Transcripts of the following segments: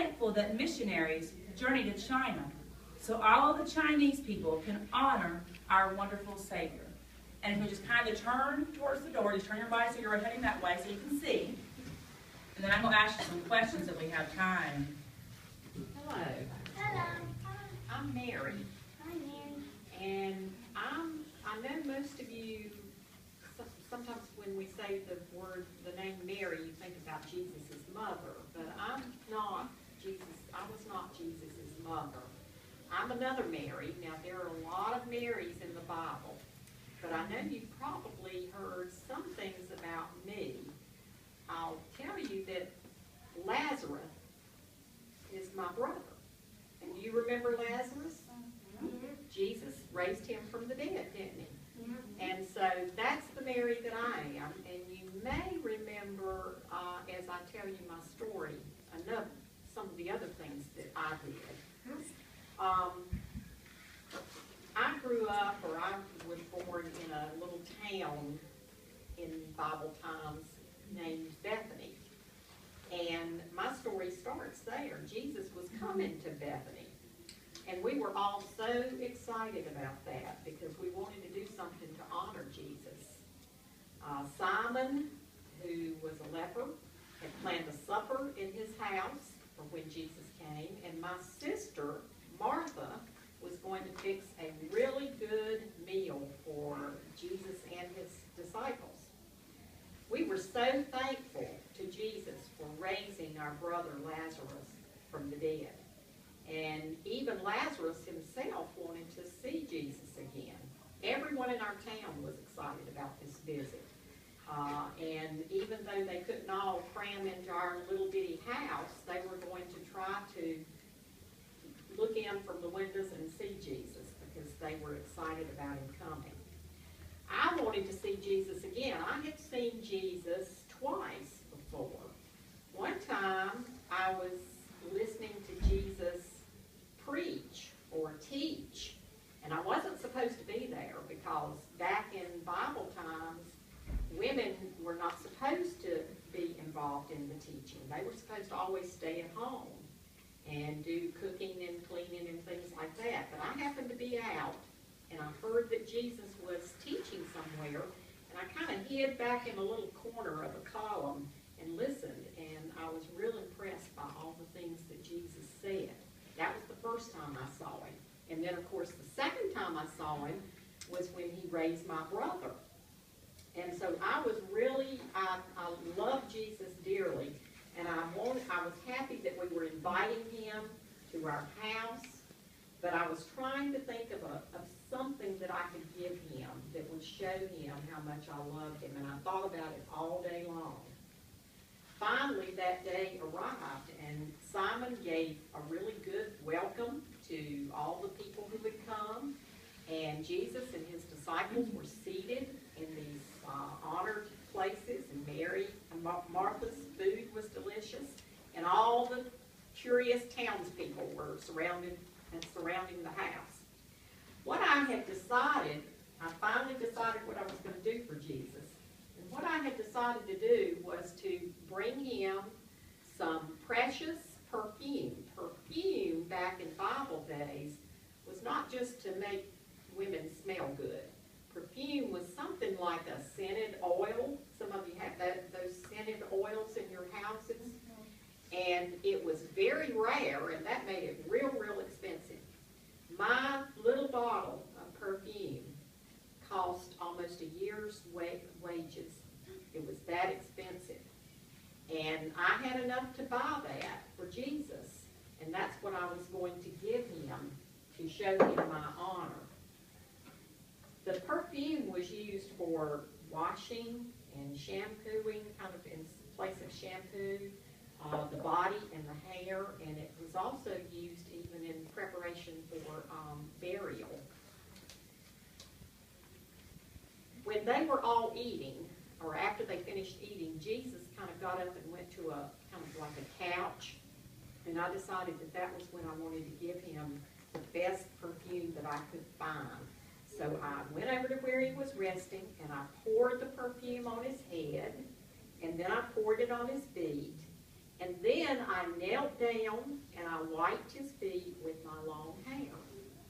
thankful that missionaries journey to China so all of the Chinese people can honor our wonderful Savior. And if you just kind of turn towards the door, just turn your body so you're heading that way so you can see. And then I'm going to ask you some questions if we have time. Hello. Hello. I'm Mary. Hi, Mary. And I know most of you, sometimes when we say the name Mary, you think about Jesus' mother, but I was not Jesus' mother. I'm another Mary. Now, there are a lot of Marys in the Bible, but I know you've probably heard some things about me. I'll tell you that Lazarus is my brother. And do you remember Lazarus? Jesus raised him from the dead, didn't he? And so that's the Mary that I am. And you may remember, as I tell you my story, some of the other things that I did. I grew up, or I was born in a little town in Bible times named Bethany. And my story starts there. Jesus was coming to Bethany. And we were all so excited about that because we wanted to do something to honor Jesus. Simon, who was a leper, had planned a supper in his house for when Jesus came. And my sister, Martha, was going to fix a really good meal for Jesus and his disciples. We were so thankful to Jesus for raising our brother Lazarus from the dead. And even Lazarus himself wanted to see Jesus again. Everyone in our town was excited about this visit. And even though they couldn't all cram into our little bitty house, they were going to try to look in from the windows and see Jesus because they were excited about him coming. I wanted to see Jesus again. I had seen Jesus twice before. One time I was listening to Jesus preach or teach, and I wasn't supposed to be there because back in Bible times, women were not supposed to be involved in the teaching. They were supposed to always stay at home and do cooking and cleaning and things like that. But I happened to be out, and I heard that Jesus was teaching somewhere, and I kind of hid back in a little corner of a column and listened, and I was real impressed by all the things that Jesus said. That was the first time I saw him. And then, of course, the second time I saw him was when he raised my brother. And so I was really, I loved Jesus dearly, and I was happy that we were inviting him to our house, but I was trying to think of something that I could give him that would show him how much I loved him, and I thought about it all day long. Finally, that day arrived, and Simon gave a really good welcome to all the people who had come, and Jesus and his disciples were seated in these honored places, and Mary and Martha's food was delicious, and all the curious townspeople were surrounding the house. What I had decided, I finally decided what I was going to do for Jesus. And what I had decided to do was to bring him some precious perfume. Perfume back in Bible days was not just to make women smell good. Perfume was something like a scented oil. Some of you have those scented oils in your houses. And it was very rare, and that made it real, real expensive. My little bottle of perfume cost almost a year's wages. It was that expensive. And I had enough to buy that for Jesus. And that's what I was going to give him to show him my honor. The perfume was used for washing and shampooing, kind of in place of shampoo, the body and the hair, and it was also used even in preparation for burial. When they were all eating, or after they finished eating, Jesus kind of got up and went to a kind of like a couch, and I decided that that was when I wanted to give him the best perfume that I could find. So I went over to where he was resting, and I poured the perfume on his head, and then I poured it on his feet, And then I knelt down and I wiped his feet with my long hair.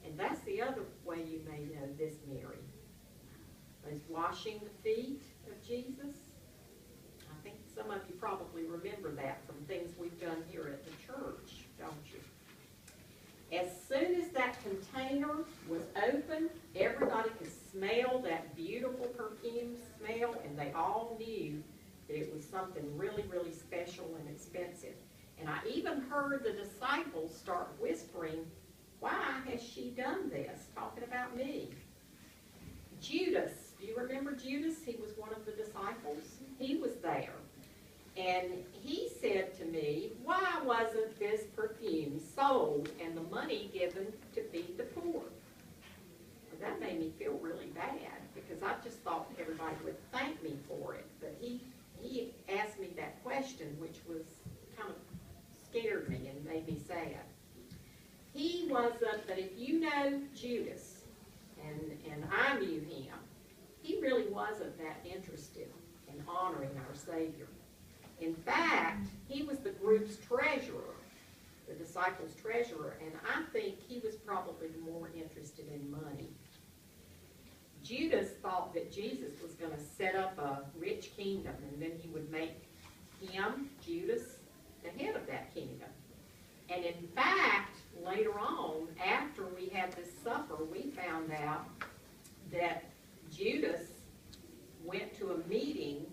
And that's the other way you may know this Mary. Is washing the feet of Jesus. I think some of you probably remember that from things we've done here at the church, don't you? As soon as that container was open, everybody could smell that beautiful perfume smell, and they all knew that it was something really, really special and expensive. And I even heard the disciples start whispering, "Why has she done this?" Talking about me. Judas, do you remember Judas? He was one of the disciples. He was there. And he said to me, "Why wasn't this perfume sold and the money given to feed the poor?" Well, that made me feel really bad because I just thought everybody would thank me for it. But he asked me that question, which was kind of scared me and made me sad. He wasn't, but if you know Judas, and I knew him, he really wasn't that interested in honoring our Savior. In fact, he was the group's treasurer, the disciples' treasurer, and I think he was probably more interested in money. Judas thought that Jesus was going to set up a rich kingdom, and then he would make him, Judas, the head of that kingdom. And in fact, later on, after we had this supper, we found out that Judas went to a meeting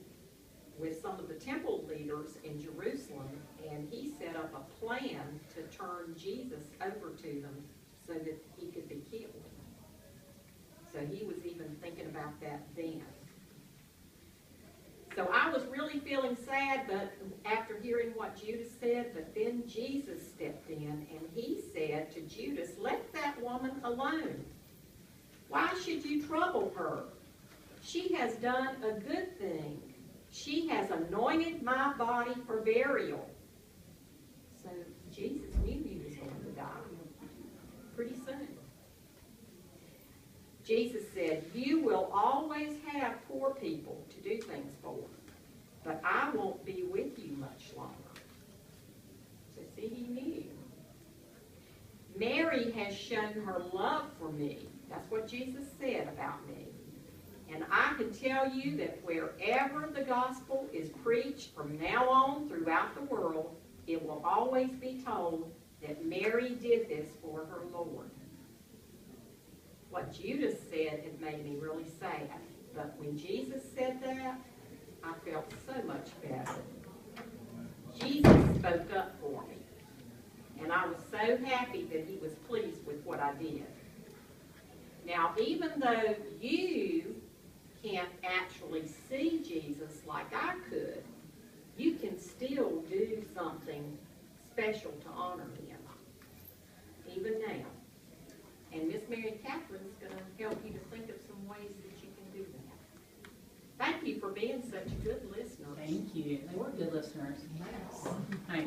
with some of the temple leaders in Jerusalem, and he set up a plan to turn Jesus over to them so that he could be killed. So he was even thinking about that then. So I was really feeling sad, but after hearing what Judas said, but then Jesus stepped in and he said to Judas, "Let that woman alone. Why should you trouble her? She has done a good thing. She has anointed my body for burial." So Jesus knew he was going to die pretty soon. Jesus said, "You will always have poor people to do things for, but I won't be with you much longer." So see, he knew. "Mary has shown her love for me." That's what Jesus said about me. "And I can tell you that wherever the gospel is preached from now on throughout the world, it will always be told that Mary did this for her Lord." What Judas said had made me really sad, but when Jesus said that, I felt so much better. Jesus spoke up for me, and I was so happy that he was pleased with what I did. Now, even though you can't actually see Jesus like I could, you can still do something special to honor him, even now. And Miss Mary Catherine's going to help you to think of some ways that you can do that. Thank you for being such a good listener. Thank you. They were good listeners. Yes.